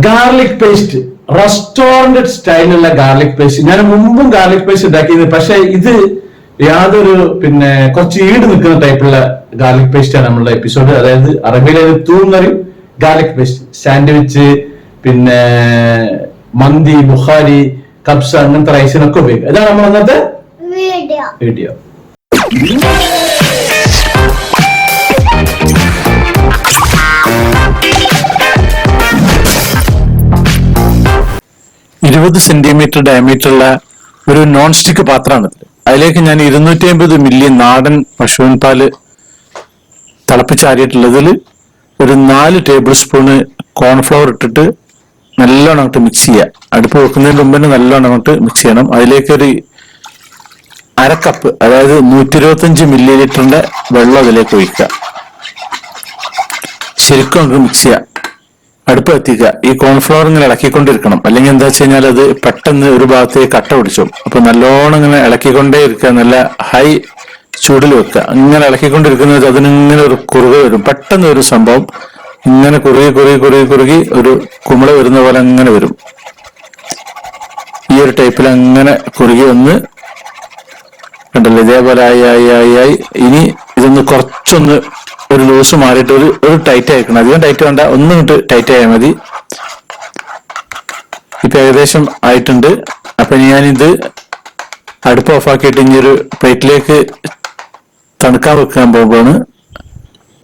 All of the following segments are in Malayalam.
ഗാർലിക് പേസ്റ്റ്, റെസ്റ്റോറന്റ് സ്റ്റൈലുള്ള ഗാർലിക് പേസ്റ്റ്. ഞാൻ മുമ്പും ഗാർലിക് പേസ്റ്റ് ഉണ്ടാക്കിയത്, പക്ഷെ ഇത് യാതൊരു കുറച്ച് ഈട് നിൽക്കുന്ന ടൈപ്പുള്ള ഗാർലിക് പേസ്റ്റ് ആണ് നമ്മളുടെ എപ്പിസോഡ്. അതായത് അറബിയിലെ തൂന്നറി ഗാർലിക് പേസ്റ്റ്, സാൻഡ്വിച്ച്, മന്തി, ബുഖാരി, കബ്സ അങ്ങനത്തെ റൈസിനൊക്കെ ഉപയോഗിക്കും. ഇതാണ് നമ്മൾ അന്നത്തെ വീഡിയോ. സെന്റിമീറ്റർ ഡയമീറ്ററുള്ള ഒരു നോൺ സ്റ്റിക്ക് പാത്രമാണ്. അതിലേക്ക് ഞാൻ 250 മില്ലി നാടൻ പശുവിൻ പാല് തിളപ്പിച്ചാരിയിട്ടുള്ളതിൽ ഒരു 4 ടേബിൾ സ്പൂണ് കോൺഫ്ലവർ ഇട്ടിട്ട് നല്ലോണം അങ്ങോട്ട് മിക്സ് ചെയ്യുക. അടുപ്പ് വെക്കുന്നതിന് മുമ്പ് തന്നെ നല്ലോണം അങ്ങോട്ട് മിക്സ് ചെയ്യണം. അതിലേക്കൊരു 1/2 കപ്പ്, അതായത് 125 മില്ലി ലിറ്ററിന്റെ വെള്ളം അതിലേക്ക് ഒഴിക്കുക. ശരിക്കും നമുക്ക് മിക്സ് ചെയ്യുക. അടുപ്പ് എത്തിക്കുക. ഈ കോൺഫ്ലവർ ഇങ്ങനെ ഇളക്കിക്കൊണ്ടിരിക്കണം, അല്ലെങ്കിൽ എന്താ വെച്ച് കഴിഞ്ഞാൽ അത് പെട്ടെന്ന് ഒരു ഭാഗത്തേക്ക് കട്ട പിടിച്ചു. അപ്പൊ നല്ലോണം ഇങ്ങനെ ഇളക്കിക്കൊണ്ടേ ഇരിക്കുക, നല്ല ഹൈ ചൂടിൽ വെക്കുക. ഇങ്ങനെ ഇളക്കിക്കൊണ്ടിരിക്കുന്നത് അതിനിങ്ങനെ ഒരു കുറുകെ വരും. പെട്ടെന്ന് ഒരു സംഭവം ഇങ്ങനെ കുറുകി ഒരു കുമിള വരുന്ന പോലെ അങ്ങനെ വരും. ഈ ഒരു ടൈപ്പിൽ അങ്ങനെ കുറുകി വന്ന് കണ്ടല്ലോ, ഇതേപോലെ ആയി. ഇനി ഇതൊന്ന് കുറച്ചൊന്ന് ഒരു ലൂസ് മാറിയിട്ട് ഒരു ടൈറ്റ് ആയിക്കണം. അധികം ടൈറ്റ് വേണ്ട, ഒന്നിട്ട് ടൈറ്റ് ആയാൽ മതി. ഇപ്പൊ ഏകദേശം ആയിട്ടുണ്ട്. അപ്പൊ ഞാനിത് അടുപ്പ് ഓഫാക്കിയിട്ട് ഇനി ഒരു പ്ലേറ്റിലേക്ക് തണുക്കാൻ വെക്കാൻ പോകുകയാണ്.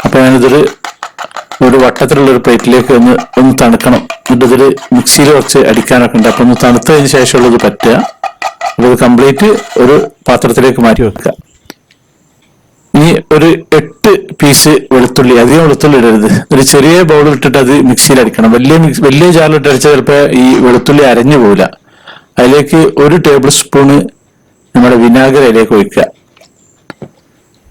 അപ്പൊ ഒരു വട്ടത്തിലുള്ള ഒരു പ്ലേറ്റിലേക്ക് ഒന്ന് തണുക്കണം. എന്നിട്ട് ഇതിൽ മിക്സിയിൽ കുറച്ച് അടിക്കാനൊക്കെ ഉണ്ട്. അപ്പൊ ഒന്ന് തണുത്തതിന് ശേഷമുള്ളത് പറ്റുക. അപ്പൊ ഇത് കംപ്ലീറ്റ് ഒരു പാത്രത്തിലേക്ക് മാറ്റി വെക്കുക. ഇനി ഒരു 8 പീസ് വെളുത്തുള്ളി, അധികം വെളുത്തുള്ളി ഇടരുത്. ഒരു ചെറിയ ബൗൾ ഇട്ടിട്ട് അത് മിക്സിയിൽ അടിക്കണം. വലിയ ജാറിലിട്ട് അടിച്ചാൽ ചിലപ്പോൾ ഈ വെളുത്തുള്ളി അരഞ്ഞു പോവില്ല. അതിലേക്ക് 1 ടേബിൾ സ്പൂണ് നമ്മുടെ വിനാഗിരി അതിലേക്ക് ഒഴിക്കുക,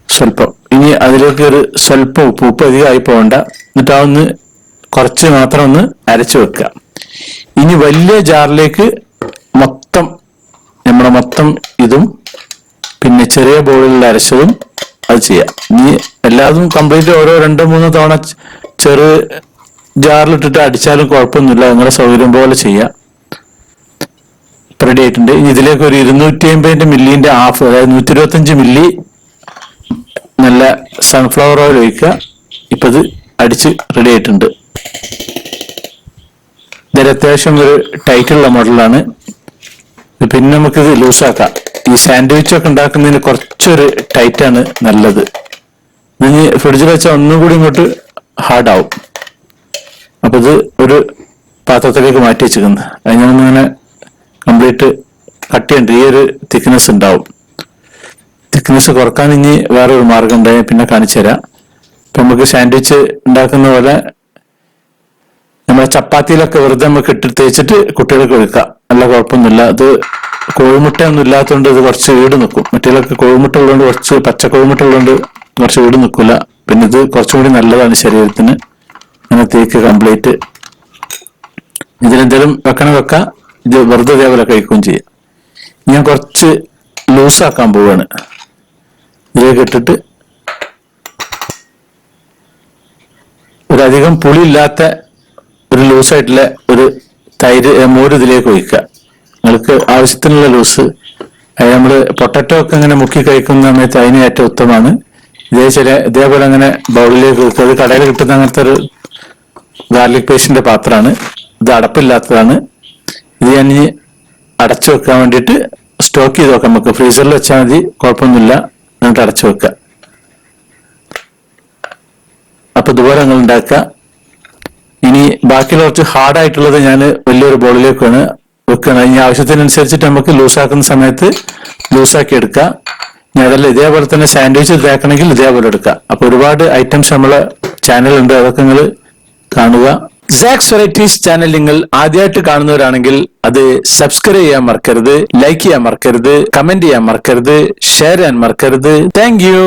സ്വല്പം. ഇനി അതിലേക്ക് ഒരു സ്വല്പം ഉപ്പ് അധികം ആയി പോകണ്ട. എന്നിട്ട് അതൊന്ന് കുറച്ച് മാത്രം ഒന്ന് അരച്ചു വെക്കുക. ഇനി വലിയ ജാറിലേക്ക് മൊത്തം ഇതും ചെറിയ ബൗളിൽ അരച്ചതും അത് ചെയ്യാം. ഇനി എല്ലാതും കംപ്ലീറ്റ് ഓരോ 2-3 തവണ ചെറു ജാറിലിട്ടിട്ട് അടിച്ചാലും കുഴപ്പമൊന്നുമില്ല. നിങ്ങളുടെ സൗകര്യം പോലെ ചെയ്യാം. റെഡി ആയിട്ടുണ്ട്. ഇനി ഇതിലേക്ക് ഒരു 250 മില്ലിന്റെ ഹാഫ്, അതായത് 125 മില്ലി നല്ല സൺഫ്ലവർ ഓയിൽ ഒഴിക്കുക. ഇപ്പൊ ഇത് അടിച്ച് റെഡി ആയിട്ടുണ്ട്. ഇതിൽ അത്യാവശ്യം ഒരു ടൈറ്റുള്ള മോഡലാണ്. പിന്നെ നമുക്കിത് ലൂസാക്കാം. ഈ സാൻഡ്വിച്ച് ഒക്കെ ഉണ്ടാക്കുന്നതിന് കുറച്ചൊരു ടൈറ്റാണ് നല്ലത്. ഇനി ഫ്രിഡ്ജിൽ വെച്ചാൽ ഒന്നും കൂടി ഇങ്ങോട്ട് ഹാർഡാവും. അപ്പൊ ഇത് ഒരു പാത്രത്തിലേക്ക് മാറ്റി വെച്ചിരിക്കുന്നത്. അതിനൊന്നിങ്ങനെ കംപ്ലീറ്റ് കട്ടിയുണ്ട്. ഈ ഒരു തിക്നെസ് ഉണ്ടാവും. തിക്നെസ് കുറക്കാൻ ഇനി വേറൊരു മാർഗം ഉണ്ടായി പിന്നെ കാണിച്ചു തരാം. ഇപ്പൊ നമുക്ക് സാൻഡ്വിച്ച് ഉണ്ടാക്കുന്ന പോലെ നമ്മളെ ചപ്പാത്തിയിലൊക്കെ വെറുതെ നമുക്ക് തേച്ചിട്ട് കുട്ടികൾക്ക് കൊടുക്കാം. നല്ല കുഴപ്പമൊന്നുമില്ല. അത് കോഴിമുട്ട ഒന്നും ഇല്ലാത്തതുകൊണ്ട് ഇത് കുറച്ച് ഈട് നിൽക്കും. മറ്റേതൊക്കെ കോഴിമുട്ട ഉള്ളതുകൊണ്ട് കുറച്ച് പച്ച കോഴിമുട്ട ഉള്ളതുകൊണ്ട് കുറച്ച് ഈട് നിൽക്കില്ല. പിന്നെ ഇത് കുറച്ചും കൂടി നല്ലതാണ് ശരീരത്തിന്. അങ്ങനെ തേക്ക് കംപ്ലീറ്റ്. ഇതിലെന്തെങ്കിലും വെക്കാം. ഇത് വെറുതെ ഇതേപോലെ കഴിക്കുകയും ചെയ്യാം. ഞാൻ കുറച്ച് ലൂസാക്കാൻ പോവുകയാണ്. ഇതിലേക്ക് ഇട്ടിട്ട് ഒരധികം പുളിയില്ലാത്ത ഒരു ലൂസായിട്ടുള്ള ഒരു മോര് ഇതിലേക്ക് ഒഴിക്കുക. നിങ്ങൾക്ക് ആവശ്യത്തിനുള്ള ലൂസ്. അത് നമ്മള് പൊട്ടറ്റോ ഒക്കെ ഇങ്ങനെ മുക്കി കഴിക്കുന്ന സമയത്ത് അതിന് ഏറ്റവും ഉത്തമമാണ്. ഇതേപോലെ അങ്ങനെ ബൗളിലേക്ക് വെക്കുക. അത് കടയിൽ കിട്ടുന്ന അങ്ങനത്തെ ഒരു ഗാർലിക് പേസ്റ്റിന്റെ പാത്രമാണ്. ഇത് അടപ്പില്ലാത്തതാണ്. ഇത് ഞാൻ ഇനി അടച്ചു വെക്കാൻ വേണ്ടിയിട്ട് സ്റ്റോക്ക് ചെയ്ത് വെക്കാം. നമുക്ക് ഫ്രീസറിൽ വെച്ചാൽ മതി, കുഴപ്പമൊന്നുമില്ല. എന്നിട്ട് അടച്ചു വെക്കുക. അപ്പൊ ഇതുപോലെ നിങ്ങൾ ഉണ്ടാക്കുക. ഇനി ബാക്കിയുള്ള കുറച്ച് ഹാർഡായിട്ടുള്ളത് ഞാൻ വലിയൊരു ബോളിലേക്കാണ് വെക്കണം. ഇനി ആവശ്യത്തിനനുസരിച്ചിട്ട് നമുക്ക് ലൂസാക്കുന്ന സമയത്ത് ലൂസാക്കി എടുക്കുക. ഇനി അതല്ല ഇതേപോലെ തന്നെ സാൻഡ്വിച്ച് ഇതാക്കണമെങ്കിൽ ഇതേപോലെ എടുക്കുക. അപ്പൊ ഒരുപാട് ഐറ്റംസ് നമ്മളെ ചാനലുണ്ട്, അതൊക്കെ നിങ്ങൾ കാണുക. സാക്സ് വെറൈറ്റീസ് ചാനൽ നിങ്ങൾ ആദ്യമായിട്ട് കാണുന്നവരാണെങ്കിൽ അത് സബ്സ്ക്രൈബ് ചെയ്യാൻ മറക്കരുത്, ലൈക്ക് ചെയ്യാൻ മറക്കരുത്, കമന്റ് ചെയ്യാൻ മറക്കരുത്, ഷെയർ ചെയ്യാൻ മറക്കരുത്. Thank you.